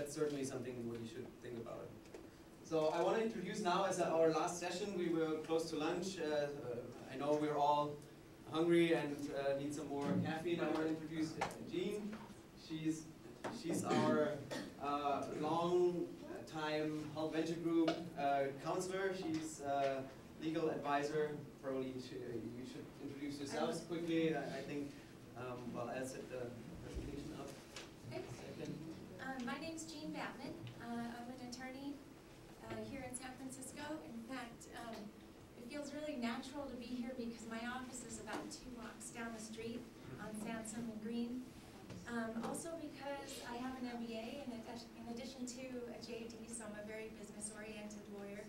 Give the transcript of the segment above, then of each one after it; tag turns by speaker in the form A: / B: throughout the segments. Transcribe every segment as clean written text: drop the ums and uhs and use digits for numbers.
A: that's certainly something what you should think about. So I want to introduce now as our last session. We were close to lunch. I know we're all hungry and need some more caffeine. I want to introduce Gean. She's our long-time Health Venture Group counselor. She's legal advisor. Probably you should introduce yourselves quickly. I think well, I'll set the presentation up.
B: Okay. My name's Gean Batman. I'm an attorney here in San Francisco. In fact, it feels really natural to be here because my office is about 2 blocks down the street on Sansom and Green. Also because I have an MBA in addition to a JD, so I'm a very business-oriented lawyer.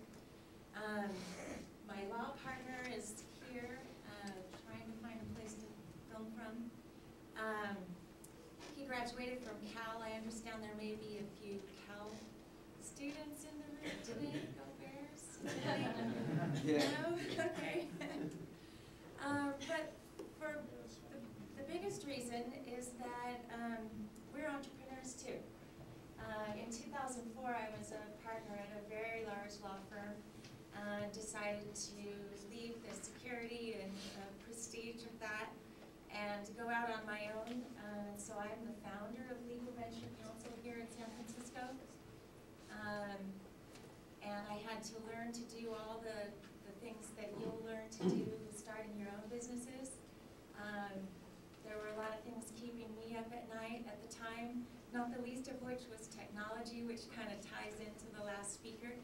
B: My law partner is here, trying to find a place to film from. He graduated from Cal. I understand there may be a few Cal students in the room. Do they go Bears? No? Okay. But for the biggest reason is that we're entrepreneurs too. In 2004, I was a partner at a very large law firm. Decided to leave the security and prestige of that and go out on my own. So I'm the founder of Legal Venture Council here in San Francisco. And I had to learn to do all the things that you'll learn to do starting your own businesses. There were a lot of things keeping me up at night at the time, not the least of which was technology, which kind of ties into the last speaker.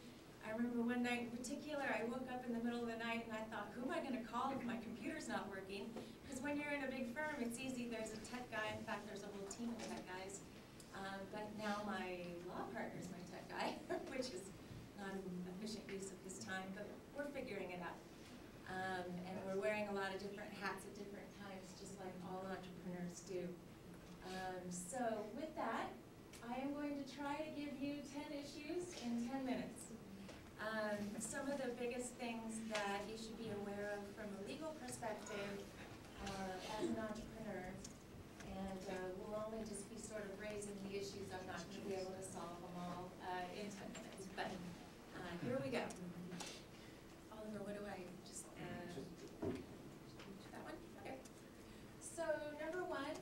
B: I remember one night in particular, I woke up in the middle of the night and I thought, who am I going to call if my computer's not working? Because when you're in a big firm, it's easy. There's a tech guy. In fact, there's a whole team of tech guys. But now my law partner's my tech guy, which is not an efficient use of his time, but we're figuring it out. And we're wearing a lot of different hats at different times, just like all entrepreneurs do. So with that, I am going to try to give you 10 issues in 10 minutes. Some of the biggest things that you should be aware of from a legal perspective as an entrepreneur, and we'll only just be sort of raising the issues. I'm not going to be able to solve them all in 10 minutes, but here we go. Oliver, what do I just, that one? Okay. So number one,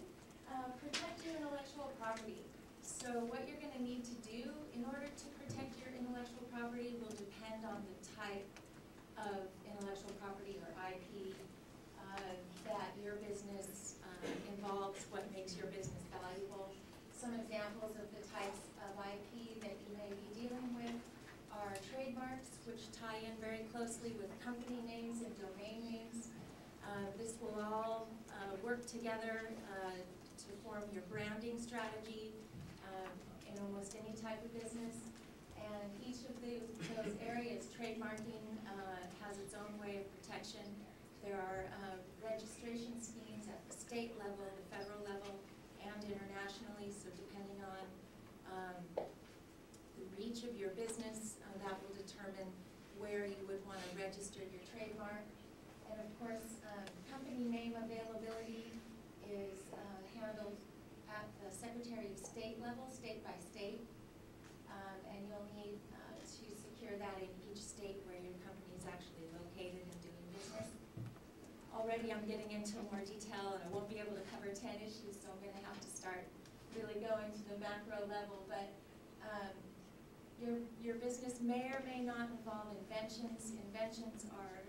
B: protect your intellectual property. So what you're going to need to do in order to protect your intellectual property will depend on the type of intellectual property or IP that your business involves, what makes your business valuable. Some examples of the types of IP that you may be dealing with are trademarks, which tie in very closely with company names and domain names. This will all work together to form your branding strategy in almost any type of business. And each of those areas, trademarking has its own way of protection. There are registration schemes at the state level, the federal level, and internationally, so depending on the reach of your business, that will determine where you would want to register your trademark. And of course, company name availability is handled at the Secretary of State level, state by state, and you'll need to secure that in each state where your company is actually located and doing business. Already I'm getting into more detail and I won't be able to cover 10 issues, so I'm going to have to start really going to the macro level, but your business may or may not involve inventions. Inventions are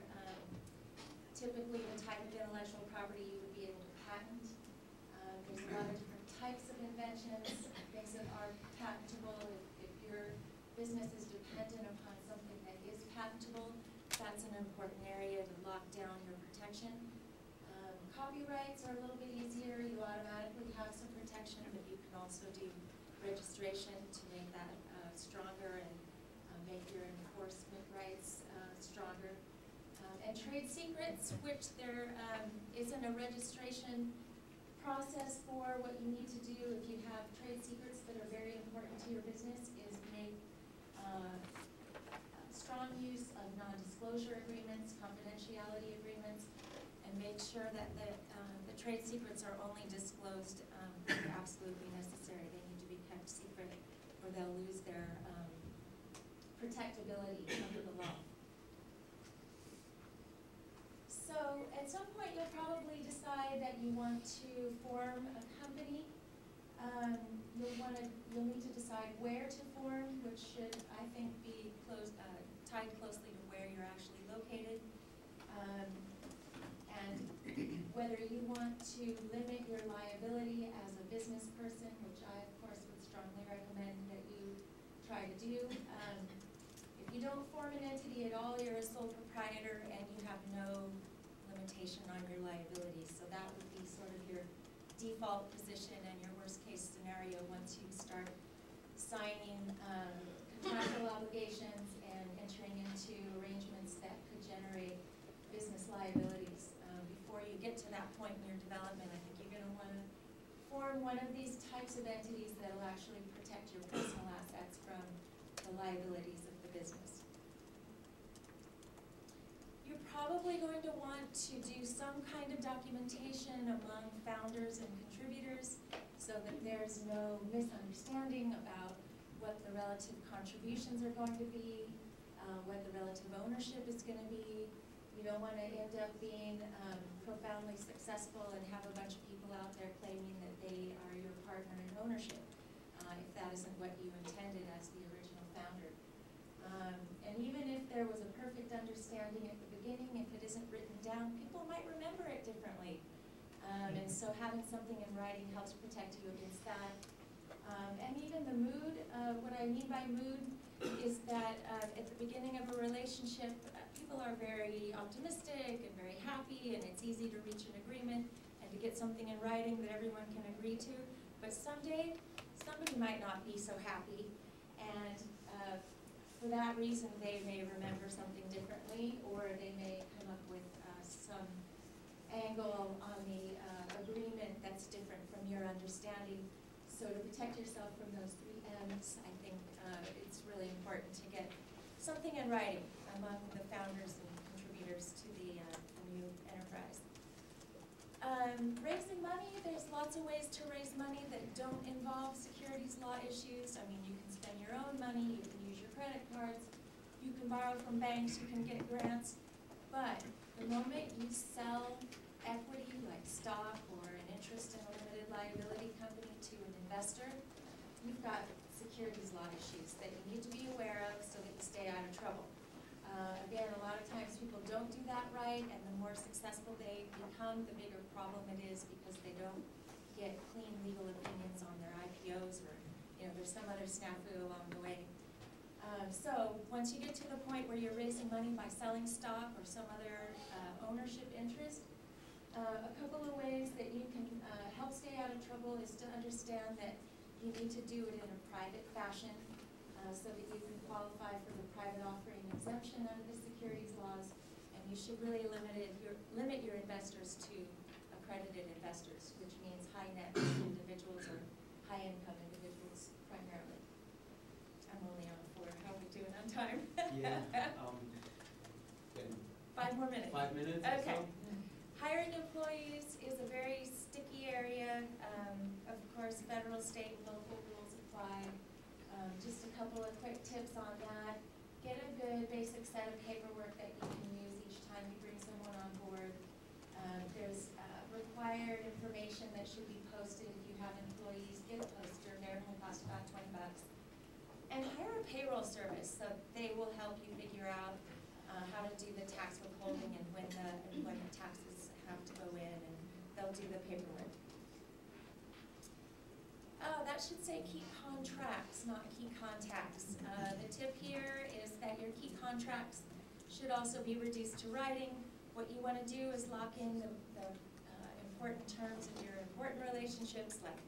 B: typically the type of intellectual property you would be able to patent. There's a lot of different types of inventions, things that are patentable. If your business is dependent upon something that is patentable, that's an important area to lock down your protection. Copyrights are a little bit easier. You automatically have some protection, but you can also do registration to make that stronger and make your enforcement rights stronger. And trade secrets, which there isn't a registration process for. What you need to do if you have trade secrets that are very important to your business is make strong use of non-disclosure agreements, confidentiality agreements, and make sure that the trade secrets are only disclosed when they're absolutely necessary. They need to be kept secret or they'll lose their protectability under the law. So at some point you'll probably decide that you want to form a company. You'll need to decide where to form, which should, I think, be tied closely to where you're actually located. And whether you want to limit your liability as a business person, which I, of course, would strongly recommend that you try to do. If you don't form an entity at all, you're a sole proprietor and you have no limitation on your liability. So that would be sort of your default position and your worst case scenario once you start signing contractual obligations and entering into arrangements that could generate business liabilities. Before you get to that point in your development, I think you're going to want to form one of these types of entities that will actually protect your personal assets from the liabilities of the business. You're probably going to want to do some kind of documentation among founders and contributors so that there's no misunderstanding about what the relative contributions are going to be, what the relative ownership is going to be. You don't want to end up being profoundly successful and have a bunch of people out there claiming that they are your partner in ownership, if that isn't what you intended as the original founder. And even if there was a perfect understanding at the beginning, if it isn't written down, people might remember it differently. And so having something in writing helps protect you against that. And even the mood, what I mean by mood is that at the beginning of a relationship, people are very optimistic and very happy, and it's easy to reach an agreement and to get something in writing that everyone can agree to. But someday, somebody might not be so happy, and for that reason, they may remember something differently, or they may come up with some angle on the agreement that's different from your understanding. So to protect yourself from those three M's, I think it's really important to get something in writing among the founders and contributors to the new enterprise. Raising money, there's lots of ways to raise money that don't involve securities law issues. I mean, you can spend your own money, you can use your credit cards, you can borrow from banks, you can get grants, but the moment you sell equity like stock or an interest in a limited liability company to an investor, you've got securities law issues that you need to be aware of so that you stay out of trouble. Again, a lot of times people don't do that right, and the more successful they become, the bigger problem it is because they don't get clean legal opinions on their IPOs, or there's some other snafu along the way. So once you get to the point where you're raising money by selling stock or some other ownership interest, a couple of ways that you can help stay out of trouble is to understand that you need to do it in a private fashion so that you can qualify for the private offering exemption under the securities laws, and you should really limit your investors to accredited investors, which means high net worth individuals or high income individuals primarily. I'm only on 4. How are we doing on time?
A: Yeah.
B: 5 more minutes.
A: 5 minutes.
B: Okay.
A: Or so?
B: Hiring employees is a very sticky area. Of course, federal, state, and local rules apply. Just a couple of quick tips on that. Get a good basic set of paperwork that you can use each time you bring someone on board. There's required information that should be posted if you have employees. Get a poster. They're going to cost about $20. And hire a payroll service so they will help you figure out how to do the tax withholding and when the employment taxes have to go in, and they'll do the paperwork. That should say key contracts, not key contacts. The tip here is that your key contracts should also be reduced to writing. What you want to do is lock in the important terms of your important relationships, like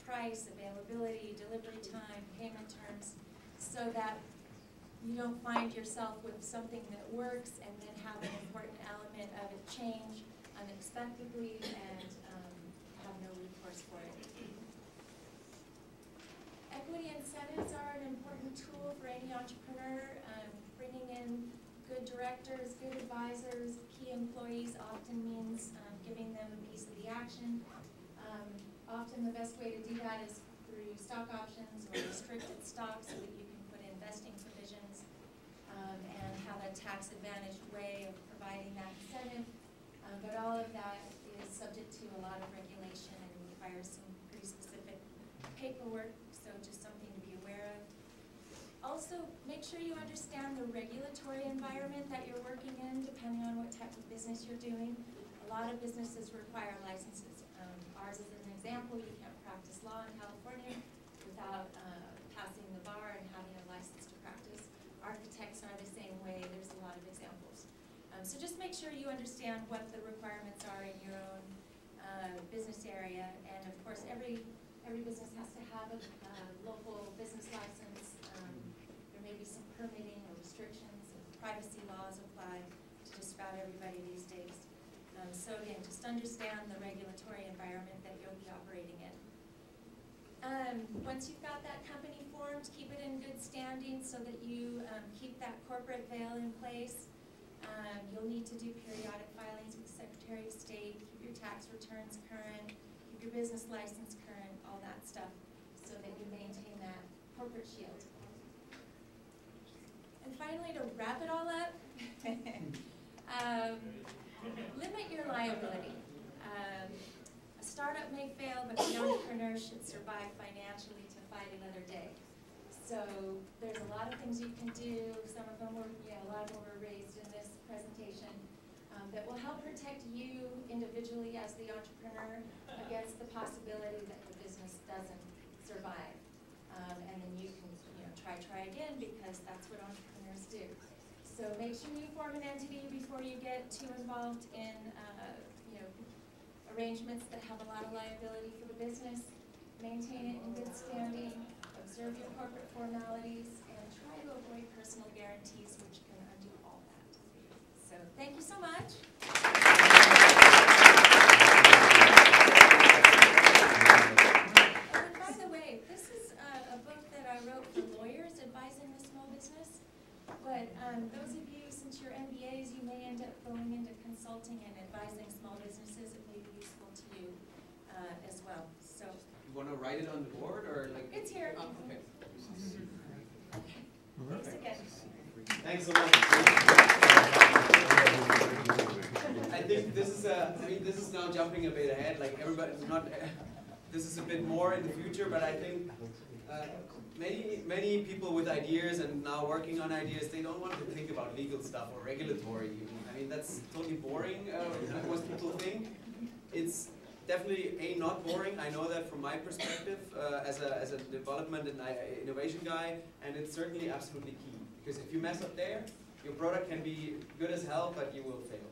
B: price, availability, delivery time, payment terms, so that you don't find yourself with something that works and then have an important element of it change unexpectedly and have no recourse for it. Equity incentives are an important tool for any entrepreneur. Bringing in good directors, good advisors, key employees often means giving them a piece of the action. Often the best way to do that is through stock options or restricted stocks. tax-advantaged way of providing that incentive. But all of that is subject to a lot of regulation and requires some pretty specific paperwork, so just something to be aware of. Also, make sure you understand the regulatory environment that you're working in, depending on what type of business you're doing. A lot of businesses require licenses. Ours is an example. You can't practice law in California without passing the bar and having a license to practice. Architects are the same way. There's a lot of examples. So just make sure you understand what the requirements are in your own business area. And of course, every business has to have a local business license. There may be some permitting or restrictions, and privacy laws apply to just about everybody these days. So again, just understand the regulatory environment that you'll be operating in. Once you've got that company formed, keep it in good standing so that you keep that corporate veil in place. You'll need to do periodic filings with the Secretary of State, keep your tax returns current, keep your business license current, all that stuff, so that you maintain that corporate shield. And finally, to wrap it all up, limit your liability. A startup may fail, but the entrepreneur should survive financially to fight another day. So there's a lot of things you can do. Some of them were, a lot of them were raised in this presentation that will help protect you individually as the entrepreneur against the possibility that the business doesn't survive. And then you can, try again, because that's what entrepreneurs do. So make sure you form an entity before you get too involved in, arrangements that have a lot of liability for the business. Maintain it in good standing, observe your corporate formalities, and try to avoid personal guarantees, which can undo all that. So thank you so much. And by the way, this is a book that I wrote for lawyers advising the small business. But those of you, since you're MBAs, you may end up going into consulting and advising small businesses. It may be useful to you as well. So
A: You want to write it on the board, or like?
B: it's here.
A: Oh, okay.
B: Thanks again.
A: Thanks so much. I think this is this is now jumping a bit ahead. Like everybody, not. This is a bit more in the future, but I think many people with ideas and now working on ideas, they don't want to think about legal stuff or regulatory. I mean, that's totally boring. Like most people think. It's definitely not boring. I know that from my perspective as a development and innovation guy, and it's certainly absolutely key. Because if you mess up there, your product can be good as hell, but you will fail.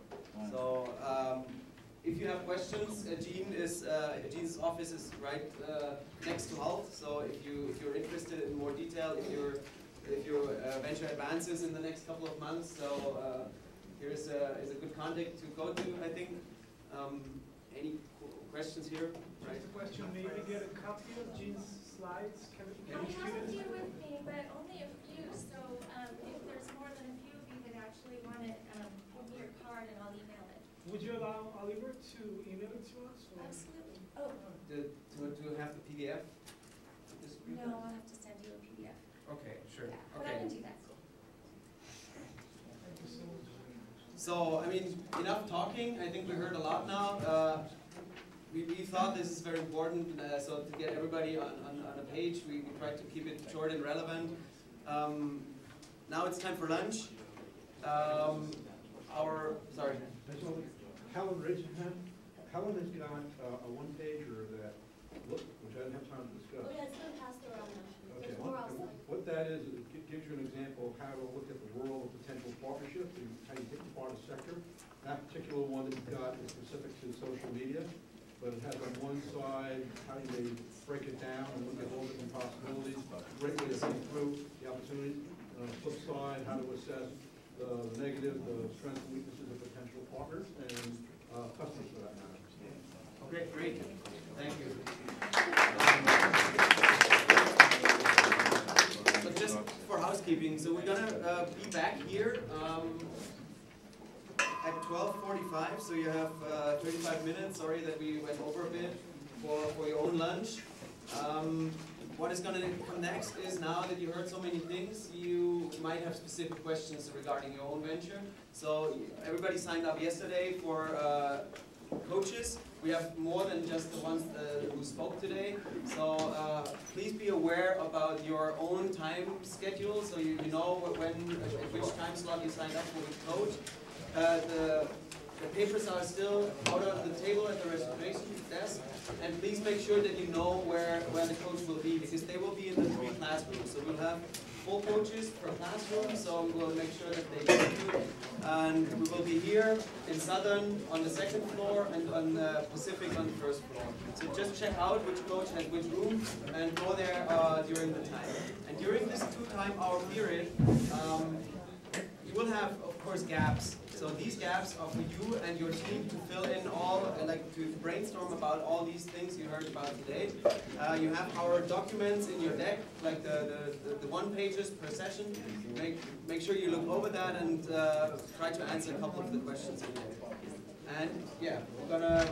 A: So if you have questions, Gean's office is right next to HALT. So if you're interested in more detail, if your venture advances in the next couple of months, so here is a good contact to go to. I think. Any questions here? Right.
C: Just a question, maybe get a copy of Gean's slides?
B: I have a few with me, but only a few. So if there's more than a few of you that actually want it, give me your card and I'll email it.
C: Would you allow Oliver to email it to us? Or?
B: Absolutely. Oh.
A: To have the PDF?
B: No, I'll have to send you a PDF.
A: Okay, sure.
B: Yeah, but
A: Okay.
B: I can do that.
C: Thank you so much.
A: So, I mean, enough talking. I think we heard a lot now. We thought this is very important, so to get everybody on a page, we tried to keep it short and relevant. Now it's time for lunch. Sorry.
D: Helen has got a one-pager that, which I didn't have time to discuss.
E: Oh, yeah, it's been passed around now.
D: Okay.
E: There's more outside.
D: What that is, it gives you an example of how to look at the world of potential partnerships and how you pick apart a sector. That particular one that you've got is specific to social media, but it has on one side how you may break it down and look at all different possibilities. Great way to think through the opportunities. And on the flip side, how to assess the negative, the strengths and weaknesses of potential partners and customers for that matter.
A: Okay, great. Thank you. But just for housekeeping, so we're gonna be back here at 12:45. So you have 35 minutes. Sorry that we went over a bit for your own lunch. what is going to come next is, now that you heard so many things, you might have specific questions regarding your own venture. So everybody signed up yesterday for coaches. We have more than just the ones who spoke today. So please be aware about your own time schedule, so you know at which time slot you signed up for which coach. The papers are still out on the table at the registration desk, and please make sure that you know where the coach will be, because they will be in the 3 classrooms. So we'll have 4 coaches per classroom, so we will make sure that they get you. And we will be here in Southern on the 2nd floor, and on Pacific on the 1st floor. So just check out which coach has which room and go there during the time. And during this 2-time-hour period, you will have, of course, gaps. So these gaps are for you and your team to fill in all, to brainstorm about all these things you heard about today. You have our documents in your deck, like the 1 pages per session. Make sure you look over that and try to answer a couple of the questions in there. And yeah, we're gonna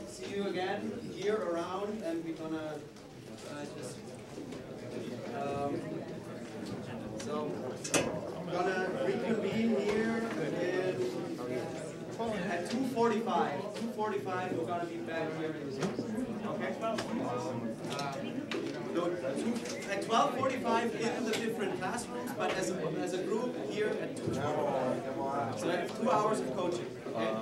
A: see you again here around, and we're gonna just so I'm gonna reconvene here at 2:45. 2:45, we're gonna be back here in this room. Okay? At 12:45 in the different classrooms, but as a group here at 2:45. So that's 2 hours of coaching. Okay?